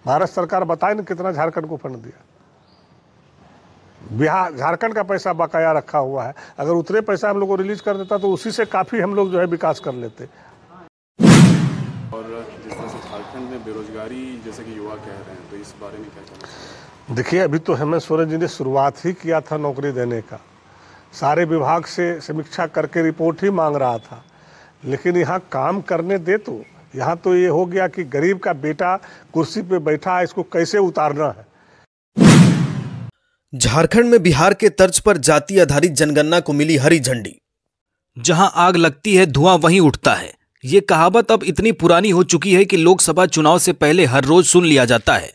भारत सरकार बताए ना कितना झारखंड को फंड दिया। बिहार झारखंड का पैसा बकाया रखा हुआ है, अगर उतने पैसा हम लोग को रिलीज कर देता तो उसी से काफ़ी हम लोग जो है विकास कर लेते। और जिस तरह से झारखंड में बेरोजगारी जैसे कि युवा कह रहे हैं, तो इस बारे में क्या कहना चाहिए? देखिए, अभी तो हेमंत सोरेन जी ने शुरुआत ही किया था नौकरी देने का, सारे विभाग से समीक्षा करके रिपोर्ट ही मांग रहा था, लेकिन यहाँ काम करने दे। तो यहाँ तो ये हो गया कि गरीब का बेटा कुर्सी पे बैठा है, इसको कैसे उतारना है। झारखंड में बिहार के तर्ज पर जाति आधारित जनगणना को मिली हरी झंडी। जहां आग लगती है धुआं वहीं उठता है, ये कहावत अब इतनी पुरानी हो चुकी है कि लोकसभा चुनाव से पहले हर रोज सुन लिया जाता है।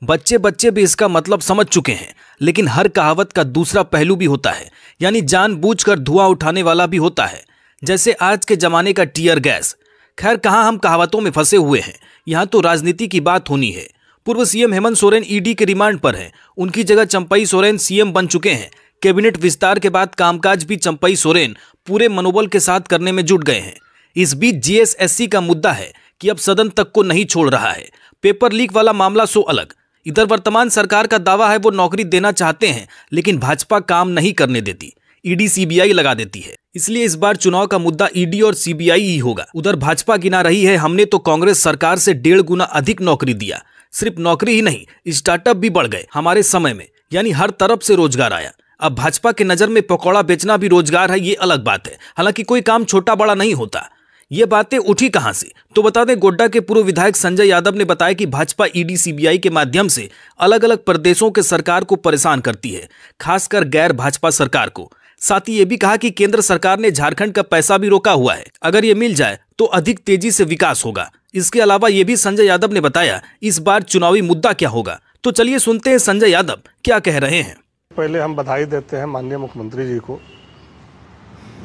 बच्चे बच्चे भी इसका मतलब समझ चुके हैं, लेकिन हर कहावत का दूसरा पहलू भी होता है, यानी जानबूझकर धुआं उठाने वाला भी होता है, जैसे आज के जमाने का टीयर गैस। खैर, कहां हम कहावतों में फंसे हुए हैं, यहां तो राजनीति की बात होनी है। पूर्व सीएम हेमंत सोरेन ईडी के रिमांड पर हैं, उनकी जगह चंपई सोरेन सीएम बन चुके हैं। कैबिनेट विस्तार के बाद कामकाज भी चंपई सोरेन पूरे मनोबल के साथ करने में जुट गए हैं। इस बीच जीएसएससी का मुद्दा है कि अब सदन तक को नहीं छोड़ रहा है। पेपर लीक वाला मामला सो अलग। इधर वर्तमान सरकार का दावा है वो नौकरी देना चाहते हैं, लेकिन भाजपा काम नहीं करने देती, ईडी सीबीआई लगा देती है। इसलिए इस बार चुनाव का मुद्दा ईडी और सीबीआई ही होगा। उधर भाजपा गिना रही है, हमने तो कांग्रेस सरकार से 1.5 गुना अधिक नौकरी दिया। सिर्फ नौकरी ही नहीं, स्टार्टअप भी बढ़ गए हमारे समय में, यानी हर तरफ से रोजगार आया। अब भाजपा के नजर में पकौड़ा बेचना भी रोजगार है, ये अलग बात है। हालांकि कोई काम छोटा बड़ा नहीं होता। ये बातें उठी कहां से, तो बता दें, गोड्डा के पूर्व विधायक संजय यादव ने बताया कि भाजपा ईडी सीबीआई के माध्यम से अलग अलग प्रदेशों के सरकार को परेशान करती है, खासकर गैर भाजपा सरकार को। साथ ही ये भी कहा कि केंद्र सरकार ने झारखंड का पैसा भी रोका हुआ है, अगर ये मिल जाए तो अधिक तेजी से विकास होगा। इसके अलावा ये भी संजय यादव ने बताया इस बार चुनावी मुद्दा क्या होगा। तो चलिए सुनते हैं संजय यादव क्या कह रहे हैं। पहले हम बधाई देते हैं माननीय मुख्यमंत्री जी को,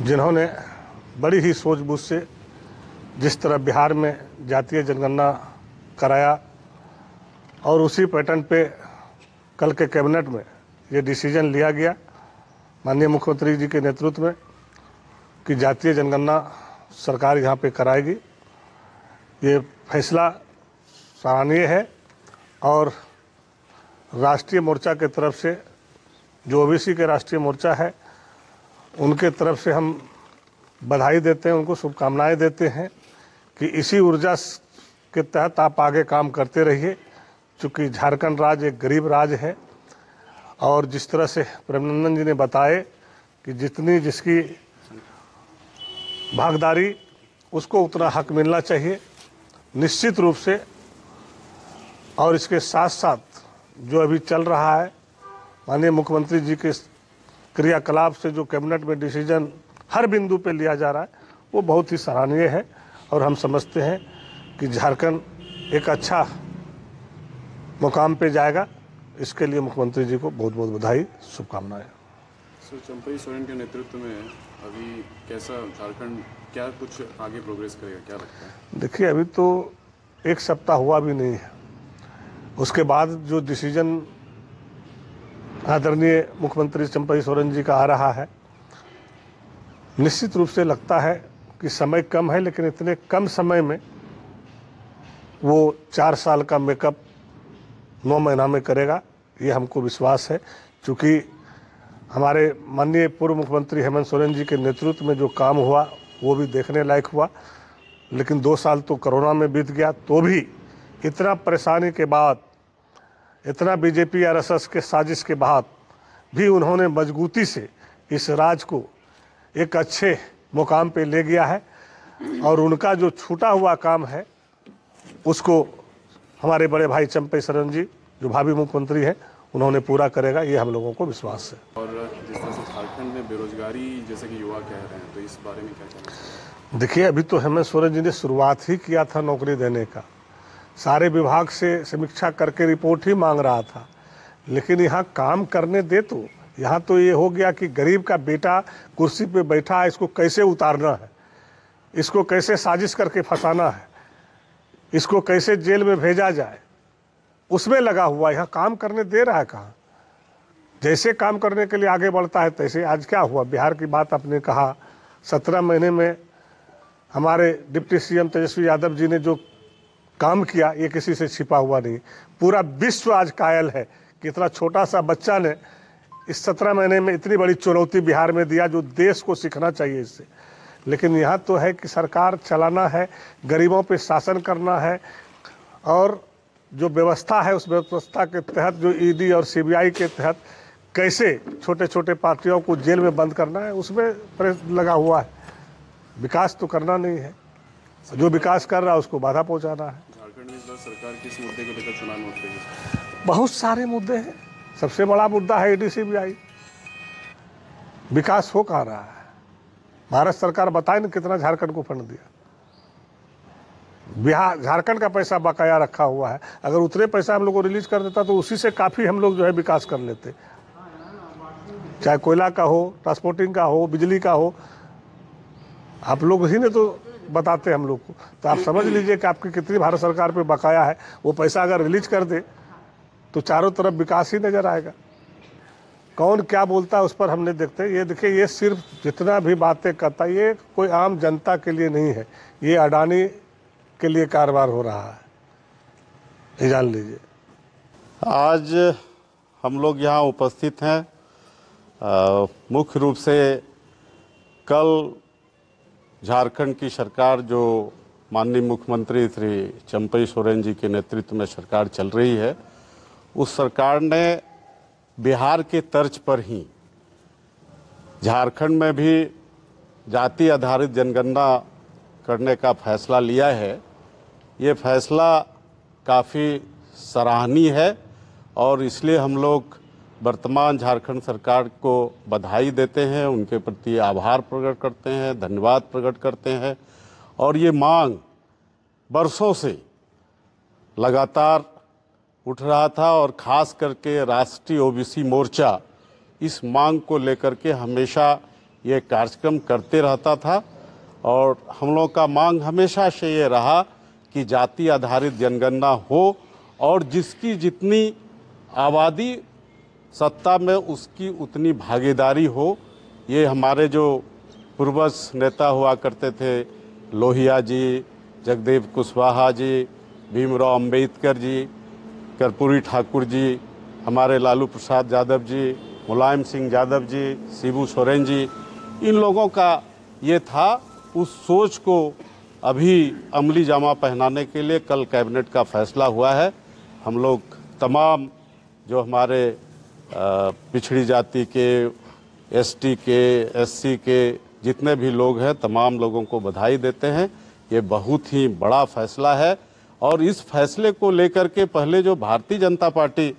जिन्होंने बड़ी ही सूझबूझ से जिस तरह बिहार में जातीय जनगणना कराया, और उसी पैटर्न पे कल के कैबिनेट में ये डिसीजन लिया गया माननीय मुख्यमंत्री जी के नेतृत्व में कि जातीय जनगणना सरकार यहाँ पे कराएगी। ये फैसला सराहनीय है, और राष्ट्रीय मोर्चा के तरफ से, जो ओबीसी के राष्ट्रीय मोर्चा है, उनके तरफ से हम बधाई देते हैं, उनको शुभकामनाएं देते हैं कि इसी ऊर्जा के तहत आप आगे काम करते रहिए। चूँकि झारखंड राज्य एक गरीब राज्य है, और जिस तरह से प्रेमनंदन जी ने बताए कि जितनी जिसकी भागीदारी उसको उतना हक मिलना चाहिए निश्चित रूप से। और इसके साथ साथ जो अभी चल रहा है, माननीय मुख्यमंत्री जी के क्रियाकलाप से जो कैबिनेट में डिसीजन हर बिंदु पे लिया जा रहा है, वो बहुत ही सराहनीय है, और हम समझते हैं कि झारखंड एक अच्छा मुकाम पे जाएगा। इसके लिए मुख्यमंत्री जी को बहुत बहुत बधाई, शुभकामनाएं। सर, चंपई सोरेन के नेतृत्व में अभी कैसा झारखंड, क्या कुछ आगे प्रोग्रेस करेगा, क्या लगता है? देखिए, अभी तो एक सप्ताह हुआ भी नहीं है, उसके बाद जो डिसीजन आदरणीय मुख्यमंत्री चंपई सोरेन जी का आ रहा है, निश्चित रूप से लगता है कि समय कम है, लेकिन इतने कम समय में वो 4 साल का मेकअप 9 महीना में करेगा, ये हमको विश्वास है। क्योंकि हमारे माननीय पूर्व मुख्यमंत्री हेमंत सोरेन जी के नेतृत्व में जो काम हुआ वो भी देखने लायक हुआ, लेकिन 2 साल तो कोरोना में बीत गया, तो भी इतना परेशानी के बाद, इतना बीजेपी आरएसएस के साजिश के बाद भी उन्होंने मजबूती से इस राज्य को एक अच्छे मुकाम पे ले गया है। और उनका जो छूटा हुआ काम है उसको हमारे बड़े भाई चंपई सोरेन जी, जो भावी मुख्यमंत्री हैं, उन्होंने पूरा करेगा, ये हम लोगों को विश्वास है। और जिस तरह से झारखंड में बेरोजगारी जैसे कि युवा कह रहे हैं, तो इस बारे में क्या कहना चाहिए? देखिए, अभी तो हेमंत सोरेन जी ने शुरुआत ही किया था नौकरी देने का, सारे विभाग से समीक्षा करके रिपोर्ट ही मांग रहा था, लेकिन यहाँ काम करने दे। तो यहाँ तो ये हो गया कि गरीब का बेटा कुर्सी पे बैठा है, इसको कैसे उतारना है, इसको कैसे साजिश करके फंसाना है, इसको कैसे जेल में भेजा जाए, उसमें लगा हुआ। यहाँ काम करने दे रहा है कहाँ? जैसे काम करने के लिए आगे बढ़ता है तैसे। आज क्या हुआ, बिहार की बात आपने कहा, 17 महीने में हमारे डिप्टी सीएम तेजस्वी यादव जी ने जो काम किया, ये किसी से छिपा हुआ नहीं। पूरा विश्व आज कायल है कि इतना छोटा सा बच्चा ने इस 17 महीने में इतनी बड़ी चुनौती बिहार में दिया, जो देश को सीखना चाहिए इससे। लेकिन यहाँ तो है कि सरकार चलाना है, गरीबों पे शासन करना है, और जो व्यवस्था है उस व्यवस्था के तहत जो ईडी और सीबीआई के तहत कैसे छोटे छोटे पार्टियों को जेल में बंद करना है, उसमें प्रेस लगा हुआ है। विकास तो करना नहीं है, जो विकास कर रहा है उसको बाधा पहुंचाना है। झारखंड में इस बार सरकार किस मुद्दे को लेकर चुनाव में उठेगी? बहुत सारे मुद्दे हैं। सबसे बड़ा मुद्दा है ईडी सीबीआई। विकास हो कहाँ रहा है? भारत सरकार बताए ना कितना झारखंड को फंड दिया। बिहार झारखंड का पैसा बकाया रखा हुआ है। अगर उतने पैसा हम लोग को रिलीज कर देता तो उसी से काफ़ी हम लोग जो है विकास कर लेते, चाहे कोयला का हो, ट्रांसपोर्टिंग का हो, बिजली का हो। आप लोग ही ने तो बताते हम लोग को, तो आप समझ लीजिए कि आपकी कितनी भारत सरकार पे बकाया है। वो पैसा अगर रिलीज कर दे तो चारों तरफ विकास ही नज़र आएगा। कौन क्या बोलता है उस पर हमने देखते हैं। ये देखिए, ये सिर्फ जितना भी बातें करता है ये कोई आम जनता के लिए नहीं है, ये अडानी के लिए कारोबार हो रहा है, ये जान लीजिए। आज हम लोग यहाँ उपस्थित हैं मुख्य रूप से कल झारखंड की सरकार, जो माननीय मुख्यमंत्री श्री चंपई सोरेन जी के नेतृत्व में सरकार चल रही है, उस सरकार ने बिहार के तर्ज पर ही झारखंड में भी जाति आधारित जनगणना करने का फैसला लिया है। ये फैसला काफ़ी सराहनीय है और इसलिए हम लोग वर्तमान झारखंड सरकार को बधाई देते हैं, उनके प्रति आभार प्रकट करते हैं, धन्यवाद प्रकट करते हैं। और ये मांग बरसों से लगातार उठ रहा था और ख़ास करके राष्ट्रीय ओबीसी मोर्चा इस मांग को लेकर के हमेशा ये कार्यक्रम करते रहता था। और हम लोग का मांग हमेशा से ये रहा कि जाति आधारित जनगणना हो और जिसकी जितनी आबादी सत्ता में उसकी उतनी भागीदारी हो। ये हमारे जो पूर्वज नेता हुआ करते थे, लोहिया जी, जगदेव कुशवाहा जी, भीमराव अंबेडकर जी, कर्पूरी ठाकुर जी, हमारे लालू प्रसाद यादव जी, मुलायम सिंह यादव जी, शिबू सोरेन जी, इन लोगों का ये था। उस सोच को अभी अमली जामा पहनाने के लिए कल कैबिनेट का फैसला हुआ है। हम लोग तमाम जो हमारे पिछड़ी जाति के, एसटी के, एससी के जितने भी लोग हैं, तमाम लोगों को बधाई देते हैं। ये बहुत ही बड़ा फैसला है और इस फैसले को लेकर के पहले जो भारतीय जनता पार्टी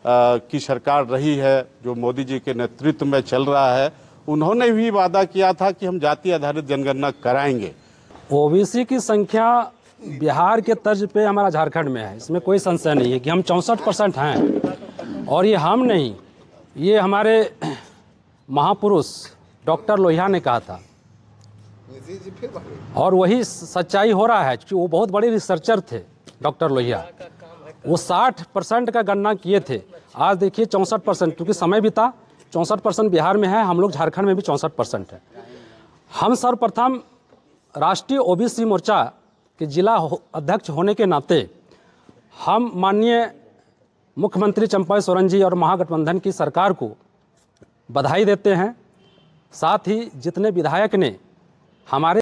की सरकार रही है, जो मोदी जी के नेतृत्व में चल रहा है, उन्होंने भी वादा किया था कि हम जाति आधारित जनगणना कराएंगे। ओबीसी की संख्या बिहार के तर्ज पे हमारा झारखंड में है, इसमें कोई संशय नहीं है कि हम 64% हैं। और ये हम नहीं, ये हमारे महापुरुष डॉक्टर लोहिया ने कहा था और वही सच्चाई हो रहा है, क्योंकि वो बहुत बड़े रिसर्चर थे डॉक्टर लोहिया। वो 60% का गणना किए थे। आज देखिए 64%, क्योंकि समय भी था। 64% बिहार में है, हम लोग झारखंड में भी 64% है। हम सर्वप्रथम राष्ट्रीय ओबीसी मोर्चा के जिला अध्यक्ष होने के नाते हम माननीय मुख्यमंत्री चंपई सोरेन जी और महागठबंधन की सरकार को बधाई देते हैं। साथ ही जितने विधायक ने हमारे